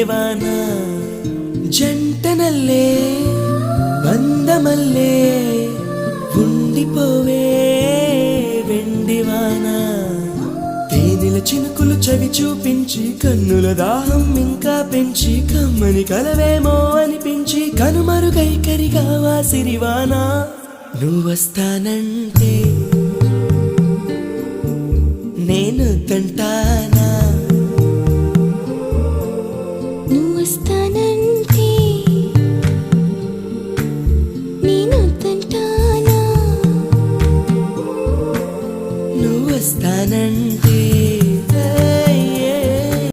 వాన జంటనల్లే బంధమల్లే ఉండిపోవే వెండివాన తేనెల చినుకులు చవి చూపించి కన్నుల దాహం ఇంకా పెంచి కమ్మని కలవేమో అనిపించి కనుమరుగైకరిగావా సిరివాన నువ్వొస్తానంటే నేను తంటాను